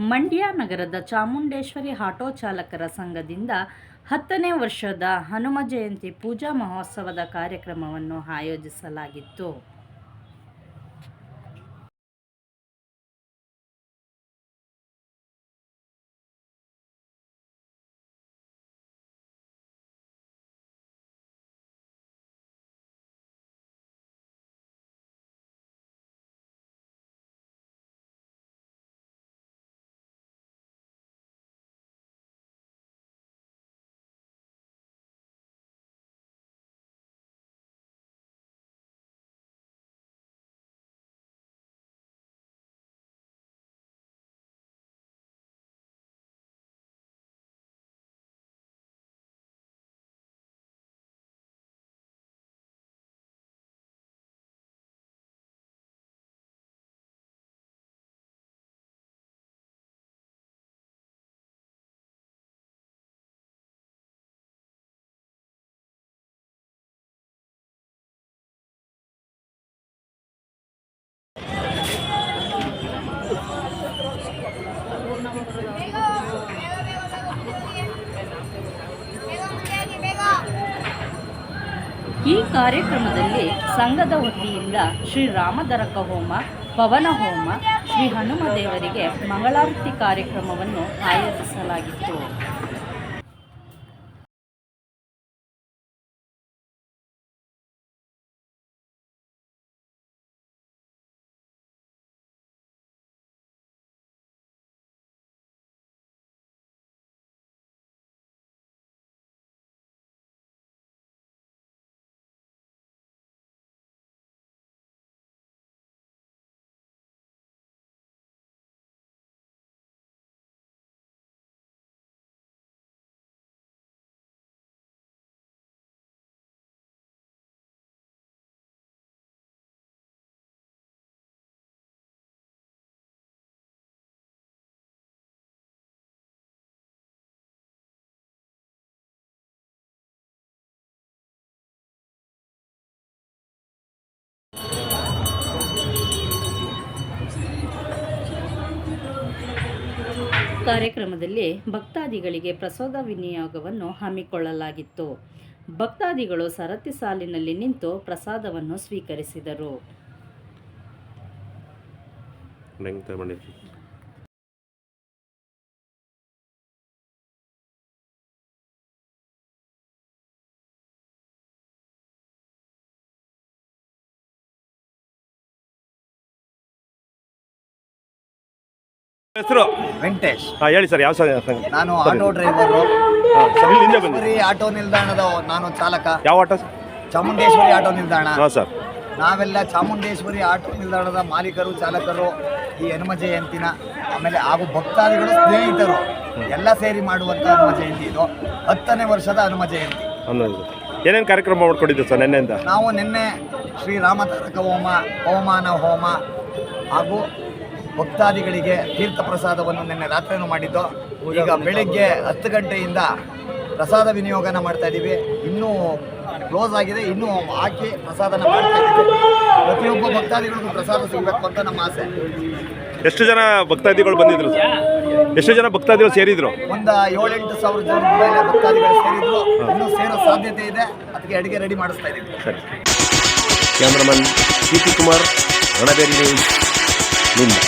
ಮಂಡ್ಯ ನಗರದ ಚಾಮುಂಡೇಶ್ವರಿ ಆಟೋ ಚಾಲಕರ ಸಂಘದಿಂದ 10ನೇ ವರ್ಷದ ಹನುಮ ಜಯಂತಿ ಪೂಜಾ ಮಹೋತ್ಸವದ ಕಾರ್ಯಕ್ರಮವನ್ನು ಆಯೋಜಿಸಲಾಗಿತ್ತು. ಈ ಕಾರ್ಯಕ್ರಮದಲ್ಲಿ ಸಂಘದ ವತಿಯಿಂದ ಶ್ರೀ ರಾಮದರಕ ಹೋಮ, ಪವನ ಹೋಮ, ಶ್ರೀ ಹನುಮ ದೇವರಿಗೆ ಮಂಗಳಾರತಿ ಕಾರ್ಯಕ್ರಮವನ್ನು ಆಯೋಜಿಸಲಾಗಿತ್ತು. ಕಾರ್ಯಕ್ರಮದಲ್ಲಿ ಭಕ್ತಾದಿಗಳಿಗೆ ಪ್ರಸಾದ ವಿನಿಯೋಗವನ್ನು ಹಮ್ಮಿಕೊಳ್ಳಲಾಗಿತ್ತು. ಭಕ್ತಾದಿಗಳು ಸರತಿ ಸಾಲಿನಲ್ಲಿ ನಿಂತು ಪ್ರಸಾದವನ್ನು ಸ್ವೀಕರಿಸಿದರು. ಹೆಸರು ವೆಂಕಟೇಶ್. ಹೇಳಿ ಸರ್, ಯಾವ ಸಂಘ? ನಾನು ಆಟೋ ಡ್ರೈವರು. ಚಾಮುಂಡೇಶ್ವರಿ ಆಟೋ ನಿಲ್ದಾಣದ ನಾನು ಚಾಲಕ. ಯಾವ ಆಟೋ? ಚಾಮುಂಡೇಶ್ವರಿ ಆಟೋ ನಿಲ್ದಾಣ. ಸರ್, ನಾವೆಲ್ಲ ಚಾಮುಂಡೇಶ್ವರಿ ಆಟೋ ನಿಲ್ದಾಣದ ಮಾಲೀಕರು, ಚಾಲಕರು ಈ ಹನುಮ ಜಯಂತಿನ ಆಮೇಲೆ ಹಾಗೂ ಭಕ್ತಾದಿಗಳು, ಸ್ನೇಹಿತರು ಎಲ್ಲ ಸೇರಿ ಮಾಡುವಂಥ ಹನುಮ ಜಯಂತಿ ಇದು. 10ನೇ ವರ್ಷದ ಹನುಮ ಜಯಂತಿ. ಏನೇನು ಕಾರ್ಯಕ್ರಮ ಮಾಡ್ಕೊಂಡಿದ್ದು ಸರ್ ನಿನ್ನೆಯಿಂದ? ನಾವು ನಿನ್ನೆ ಶ್ರೀ ರಾಮತಾರಕ ಹೋಮ, ಪವಮಾನ ಹೋಮ ಹಾಗೂ ಭಕ್ತಾದಿಗಳಿಗೆ ತೀರ್ಥ ಪ್ರಸಾದವನ್ನು ನಿನ್ನೆ ರಾತ್ರಿನೂ ಮಾಡಿದ್ದು. ಈಗ ಬೆಳಗ್ಗೆ 10 ಗಂಟೆಯಿಂದ ಪ್ರಸಾದ ವಿನಿಯೋಗನ ಮಾಡ್ತಾ ಇದ್ದೀವಿ. ಇನ್ನೂ ಕ್ಲೋಸ್ ಆಗಿದೆ, ಇನ್ನೂ ಹಾಕಿ ಪ್ರಸಾದನ ಮಾಡ್ತಾ ಇದ್ದೀವಿ. ಪ್ರತಿಯೊಬ್ಬ ಭಕ್ತಾದಿಗಳಿಗೂ ಪ್ರಸಾದ ಸಿಗಬೇಕು ಅಂತ ನಮ್ಮ ಆಸೆ. ಎಷ್ಟು ಜನ ಭಕ್ತಾದಿಗಳು ಬಂದಿದ್ರು? ಎಷ್ಟು ಜನ ಭಕ್ತಾದಿಗಳು ಸೇರಿದ್ರು? ಒಂದು 7-8 ಸಾವಿರ ಜನ ಮೇಲೆ ಭಕ್ತಾದಿಗಳು ಸೇರಿದ್ರು. ಇನ್ನೂ ಸೇರೋ ಸಾಧ್ಯತೆ ಇದೆ. ಅದಕ್ಕೆ ಅಡುಗೆ ರೆಡಿ ಮಾಡಿಸ್ತಾ ಇದ್ದೀವಿ. ಸರಿ. Cameraman CP. Kumar, Ranaberi news, Mumbai.